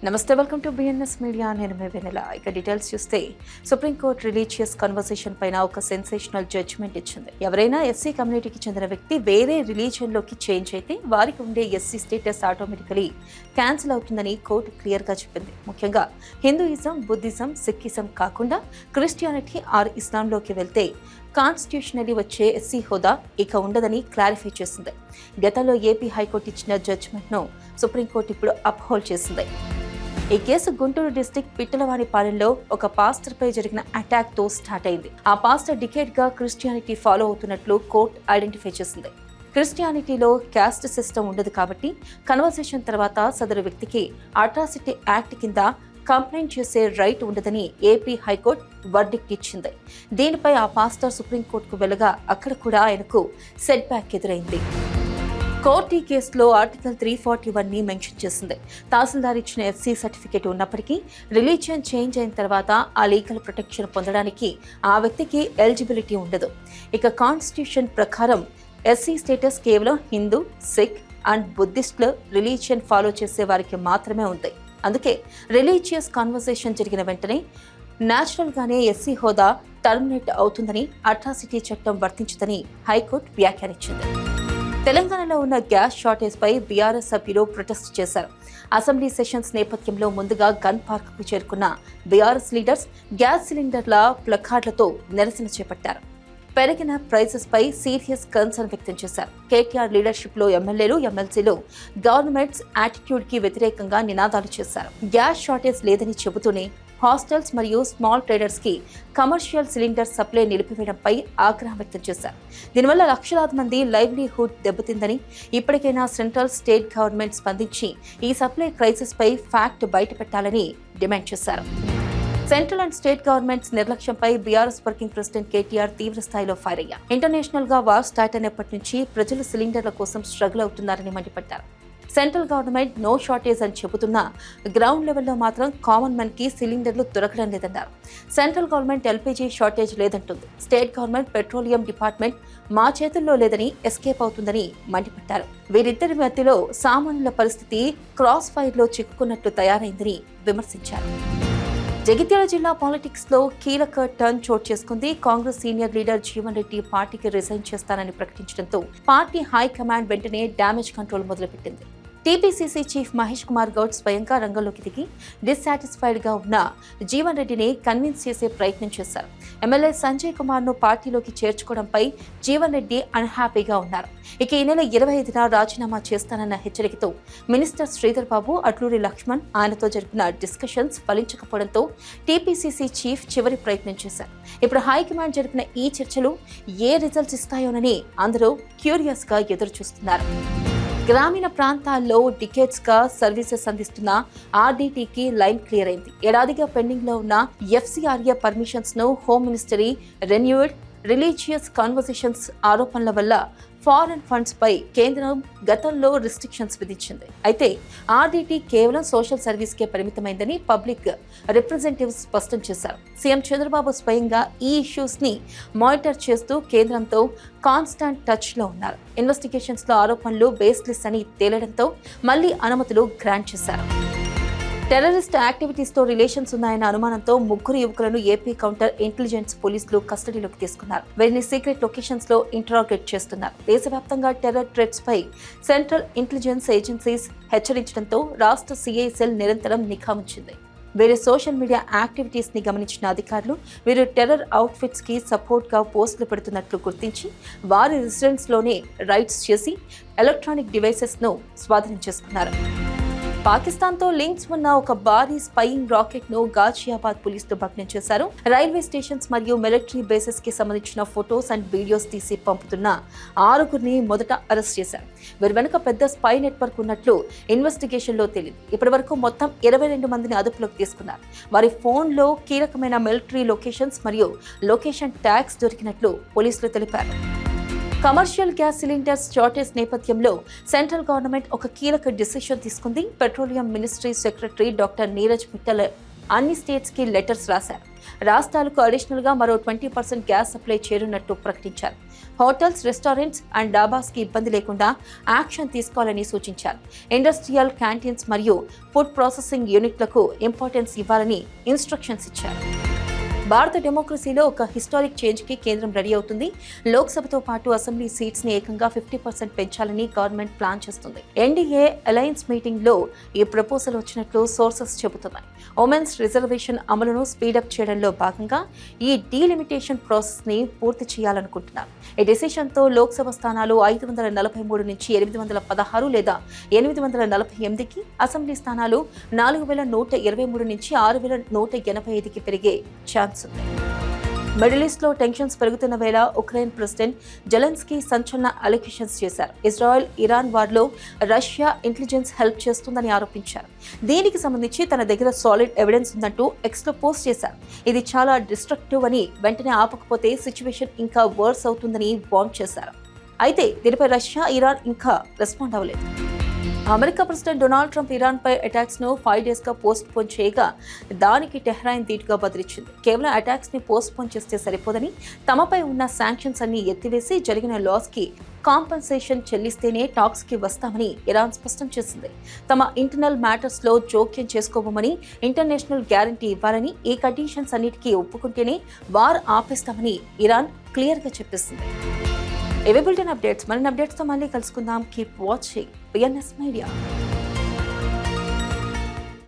నమస్తే, welcome to BNS media. నేను మీ వెన్నెల. ఇక డీటెయిల్స్ చూస్తే సుప్రీంకోర్టు రిలీజియస్ కన్వర్సేషన్ పైన ఒక సెన్సేషనల్ జడ్జ్మెంట్ ఇచ్చింది. ఎవరైనా ఎస్సీ కమ్యూనిటీకి చెందిన వ్యక్తి వేరే రిలీజియన్లోకి చేంజ్ అయితే వారికి ఉండే ఎస్సీ స్టేటస్ ఆటోమేటికలీ క్యాన్సిల్ అవుతుందని కోర్టు క్లియర్గా చెప్పింది. ముఖ్యంగా హిందూయిజం, బుద్ధిజం, సిక్కిజం కాకుండా క్రిస్టియానిటీ ఆర్ ఇస్లాంలోకి వెళ్తే కాన్స్టిట్యూషనలీ వచ్చే ఎస్సీ హోదా ఇక ఉండదని క్లారిఫై చేసింది. గతంలో ఏపీ హైకోర్టు ఇచ్చిన జడ్జ్మెంట్ను సుప్రీంకోర్టు ఇప్పుడు అప్హోల్డ్ చేసింది. ఈ కేసు గుంటూరు డిస్టిక్ పిట్టలవానిపాలెంలో ఒక పాస్టర్పై జరిగిన అటాక్తో స్టార్ట్ అయింది. ఆ పాస్టర్ డికేడ్గా క్రిస్టియానిటీ ఫాలో అవుతున్నట్లు కోర్టు ఐడెంటిఫై చేసింది. క్రిస్టియానిటీలో క్యాస్ట్ సిస్టమ్ ఉండదు కాబట్టి కన్వర్సేషన్ తర్వాత సదరు వ్యక్తికి అట్రాసిటీ యాక్ట్ కింద కంప్లైంట్ చేసే రైట్ ఉండదని ఏపీ హైకోర్టు వర్డిక్ట్ ఇచ్చింది. దీనిపై ఆ పాస్టర్ సుప్రీంకోర్టుకు వెళ్ళగా అక్కడ కూడా ఆయనకు సెట్ బ్యాక్ ఎదురైంది. కోర్టు ఈ కేసులో ఆర్టికల్ 341ని మెన్షన్ చేసింది. తహసీల్దార్ ఇచ్చిన ఎస్సీ సర్టిఫికేట్ ఉన్నప్పటికీ రిలీజియన్ చేంజ్ అయిన తర్వాత ఆ లీగల్ ప్రొటెక్షన్ పొందడానికి ఆ వ్యక్తికి ఎలిజిబిలిటీ ఉండదు. ఇక కాన్స్టిట్యూషన్ ప్రకారం ఎస్సీ స్టేటస్ కేవలం హిందూ, సిక్ అండ్ బుద్ధిస్టుల రిలీజియన్ ఫాలో చేసే వారికి మాత్రమే ఉంది. అందుకే రిలీజియస్ కాన్వర్సేషన్ జరిగిన వెంటనే న్యాచురల్గానే ఎస్సీ హోదా టర్మినేట్ అవుతుందని, అట్రాసిటీ చట్టం వర్తించదని హైకోర్టు వ్యాఖ్యానించింది. తెలంగాణలో ఉన్న గ్యాస్ షార్టేజ్ పై బీఆర్ఎస్ సభ్యులు ప్రొటెస్ట్ చేశారు. అసెంబ్లీ సెషన్స్ నేపథ్యంలో ముందుగా గన్ పార్క్ కు చేరుకున్న బీఆర్ఎస్ లీడర్స్ గ్యాస్ సిలిండర్ల ప్లకార్డులతో నిరసన చేపట్టారు. పెరిగిన ప్రైసెస్ పై సీరియస్ కన్సర్న్ వ్యక్తం చేశారు. కేటీఆర్ లీడర్షిప్ లో ఎమ్మెల్యేలు, ఎమ్మెల్సీలు గవర్నమెంట్స్ యాటిట్యూడ్ కి వ్యతిరేకంగా నినాదాలు చేశారు. గ్యాస్ షార్టేజ్ లేదని చెబుతూనే హాస్టల్స్ మరియు స్మాల్ ట్రేడర్స్ కి కమర్షియల్ సిలిండర్ సప్లై నిలిపివేయడంపై ఆగ్రహం వ్యక్తం చేశారు. దీనివల్ల లక్షలాది మంది లైవ్లీహుడ్ దెబ్బతిందని, ఇప్పటికైనా సెంట్రల్, స్టేట్ గవర్నమెంట్ స్పందించి ఈ సప్లై క్రైసిస్ పై ఫ్యాక్ట్ బయటపెట్టాలని డిమాండ్ చేశారు. సెంట్రల్ అండ్ స్టేట్ గవర్నమెంట్స్ నిర్లక్ష్యంపై బీఆర్ఎస్ వర్కింగ్ ప్రెసిడెంట్ కేటీఆర్ తీవ్ర స్థాయిలో ఫైర్ అయ్యారు. ఇంటర్నేషనల్ గా వార్ స్టార్ట్ అయినప్పటి నుంచి ప్రజలు సిలిండర్ల కోసం స్ట్రగుల్ అవుతున్నారని మండిపడ్డారు. సెంట్రల్ గవర్నమెంట్ నో షార్టేజ్ అని చెబుతున్నా గ్రౌండ్ లెవెల్లో మాత్రం కామన్ మ్యాన్ కి సిలిండర్లు దొరకడం లేదన్నారు. సెంట్రల్ గవర్నమెంట్ ఎల్పీజీ షార్టేజ్ లేదంటుంది. స్టేట్ గవర్నమెంట్ పెట్రోలియం డిపార్ట్మెంట్ మా చేతుల్లో లేదని ఎస్కేప్ అవుతుందని మండిపడ్డారు. వీరిద్దరి మధ్యలో సామాన్యుల పరిస్థితి క్రాస్ ఫైర్ లో చిక్కుకున్నట్లు తయారైందని విమర్శించారు. జగిత్యాల జిల్లా పాలిటిక్స్ లో కీలక టర్న్ చోటు చేసుకుంది. కాంగ్రెస్ సీనియర్ లీడర్ జీవన్ రెడ్డి పార్టీకి రిజైన్ చేస్తానని ప్రకటించడంతో పార్టీ హైకమాండ్ వెంటనే డ్యామేజ్ కంట్రోల్ మొదలుపెట్టింది. టీపీసీసీ చీఫ్ మహేష్ కుమార్ గౌడ్ స్వయంగా రంగంలోకి దిగి డిస్సాటిస్ఫైడ్ గా ఉన్న జీవన్ రెడ్డిని కన్విన్స్ చేసే ప్రయత్నం చేశారు. ఎమ్మెల్యే సంజయ్ కుమార్ ను పార్టీలోకి చేర్చుకోవడంపై జీవన్ రెడ్డి అన్హ్యాపీగా ఉన్నారు. ఇక ఈ నెల 25న రాజీనామా చేస్తానన్న హెచ్చరికతో మినిస్టర్ శ్రీధర్ బాబు, అట్లూరి లక్ష్మణ్ ఆయనతో జరిపిన డిస్కషన్స్ ఫలించకపోవడంతో టీపీసీసీ చీఫ్ చివరి ప్రయత్నం చేశారు. ఇప్పుడు హైకమాండ్ జరిపిన ఈ చర్చలు ఏ రిజల్ట్స్ ఇస్తాయోనని అందరూ క్యూరియస్ గా ఎదురు చూస్తున్నారు. గ్రామీణ ప్రాంతాల్లో డికేట్స్ గా సర్వీసెస్ అందిస్తున్న ఆర్డీటీకి లైన్ క్లియర్ అయింది. ఏడాదిగా పెండింగ్ లో ఉన్న ఎఫ్సీఆర్ఏ పర్మిషన్స్ ను home ministry renewed. Religious conversations ఆరోపణల వల్ల ఫారెన్ ఫండ్స్ పై కేంద్రం గతంలో రిస్ట్రిక్షన్స్ విధించింది. అయితే ఆర్డీటీ కేవలం సోషల్ సర్వీస్ కే పరిమితమైందని పబ్లిక్ రిప్రజెంటేటివ్స్ స్పష్టం చేశారు. సీఎం చంద్రబాబు స్వయంగా ఈ ఇష్యూస్ ని మానిటర్ చేస్తూ కేంద్రంతో కాన్స్టాంట్ టచ్ లో ఉన్నారు. ఇన్వెస్టిగేషన్స్ లో ఆరోపణలు బేస్లెస్ అని తేలడంతో మళ్లీ అనుమతులు గ్రాంట్ చేశారు. టెర్రరిస్ట్ యాక్టివిటీస్ తో రిలేషన్స్ ఉన్నాయన్న అనుమానంతో 3 యువకులను ఏపీ కౌంటర్ ఇంటెలిజెన్స్ పోలీసులు కస్టడీలోకి తీసుకున్నారు. వీరిని సీక్రెట్ లొకేషన్స్ లో ఇంటరాగేట్ చేస్తున్నారు. దేశవ్యాప్తంగా టెర్రర్ థ్రెట్స్ పై సెంట్రల్ ఇంటెలిజెన్స్ ఏజెన్సీస్ హెచ్చరించడంతో రాష్ట్ర సిఐ సెల్ నిరంతరం నిఘా ఉంచింది. వీరి సోషల్ మీడియా యాక్టివిటీస్ ని గమనించిన అధికారులు వీరు టెర్రర్ అవుట్ఫిట్స్ కి సపోర్ట్ గా పోస్టులు పెడుతున్నట్లు గుర్తించి వారి రెసిడెన్స్ లోనే రైడ్స్ చేసి ఎలక్ట్రానిక్ డివైసెస్ ను స్వాధీనం చేసుకున్నారు. పాకిస్తాన్తో లింక్స్ ఉన్న ఒక భారీ స్పైయింగ్ రాకెట్ ను గాజియాబాద్ పోలీసులు భగ్నం చేశారు. రైల్వే స్టేషన్స్ మరియు మిలిటరీ బేసెస్ కి సంబంధించిన ఫొటోస్ అండ్ వీడియోస్ తీసి పంపుతున్న 6గురిని మొదట అరెస్ట్ చేశారు. వీరి వెనుక పెద్ద స్పై నెట్వర్క్ ఉన్నట్లు ఇన్వెస్టిగేషన్ లో తేలింది. ఇప్పటి వరకు మొత్తం 22 మందిని అదుపులోకి తీసుకున్నారు. వారి ఫోన్ లో కీలకమైన మిలిటరీ లొకేషన్స్ మరియు లొకేషన్ ట్యాగ్స్ దొరికినట్లు పోలీసులు తెలిపారు. కమర్షియల్ గ్యాస్ సిలిండర్స్ షార్టేజ్ నేపథ్యంలో సెంట్రల్ గవర్నమెంట్ ఒక కీలక డిసిషన్ తీసుకుంది. Petroleum ministry secretary doctor Neeraj Mittal అన్ని స్టేట్స్కి లెటర్స్ రాశారు. రాష్ట్రాలకు అడిషనల్గా మరో 20% గ్యాస్ సప్లై చేరున్నట్టు ప్రకటించారు. హోటల్స్, రెస్టారెంట్స్ అండ్ డాబాస్కి ఇబ్బంది లేకుండా యాక్షన్ తీసుకోవాలని సూచించారు. ఇండస్ట్రియల్ క్యాంటీన్స్ మరియు ఫుడ్ ప్రాసెసింగ్ యూనిట్లకు ఇంపార్టెన్స్ ఇవ్వాలని ఇన్స్ట్రక్షన్స్ ఇచ్చారు. భారత డెమోక్రసీలో ఒక హిస్టారిక్ చేంజ్కి కేంద్రం రెడీ అవుతుంది. లోక్సభతో పాటు అసెంబ్లీ సీట్స్ని ఏకంగా 50% పెంచాలని గవర్నమెంట్ ప్లాన్ చేస్తుంది. ఎన్డీఏ అలయన్స్ మీటింగ్లో ఈ ప్రపోజల్ వచ్చినట్లు సోర్సెస్ చెబుతున్నాయి. ఉమెన్స్ రిజర్వేషన్ అమలును స్పీడప్ చేయడంలో భాగంగా ఈ డీలిమిటేషన్ ప్రాసెస్ని పూర్తి చేయాలనుకుంటున్నారు. ఈ డెసిషన్తో లోక్సభ స్థానాలు 543 నుంచి 816 లేదా 848కి, అసెంబ్లీ స్థానాలు 4123 నుంచి 6185కి పెరిగే ఛాన్స్. మిడిల్ ఈస్ట్ లో టెన్షన్స్ పెరుగుతున్న వేళ ఉక్రెయిన్ ప్రెసిడెంట్ జెలెన్స్కీ సంచలన అలిగేషన్స్ చేశారు. ఇజ్రాయెల్ ఇరాన్ వార్లో రష్యా ఇంటెలిజెన్స్ హెల్ప్ చేస్తుందని ఆరోపించారు. దీనికి సంబంధించి తన దగ్గర సాలిడ్ ఎవిడెన్స్ ఉందంటూ ఎక్స్లో పోస్ట్ చేశారు. ఇది చాలా డిస్ట్రక్టివ్ అని, వెంటనే ఆపకపోతే సిచ్యువేషన్ ఇంకా వర్స్ అవుతుందని వార్న్ చేశారు. అయితే దీనిపై రష్యా, ఇరాన్ ఇంకా రెస్పాండ్ అవ్వలేదు. అమెరికా ప్రెసిడెంట్ డొనాల్డ్ ట్రంప్ ఇరాన్పై అటాక్స్ను 5 డేస్గా పోస్ట్ పోన్ చేయగా దానికి టెహ్రాన్ ధీటుగా బదిలిచ్చింది. కేవలం అటాక్స్ని పోస్ట్ పోన్ చేస్తే సరిపోదని, తమపై ఉన్న శాంక్షన్స్ అన్ని ఎత్తివేసి జరిగిన లాస్కి కాంపెన్సేషన్ చెల్లిస్తేనే టాక్స్కి వస్తామని ఇరాన్ స్పష్టం చేసింది. తమ ఇంటర్నల్ మ్యాటర్స్లో జోక్యం చేసుకోబోమని, ఇంటర్నేషనల్ గ్యారంటీ ఇవ్వాలని, ఈ కండిషన్స్ అన్నిటికీ ఒప్పుకుంటేనే వార్ ఆపేస్తామని ఇరాన్ క్లియర్గా చెప్పేసింది. ఇవే బులెటిన్ అప్డేట్స్. మరిన్ని అప్డేట్స్తో మళ్ళీ కలుసుకుందాం. Keep watching PNS media.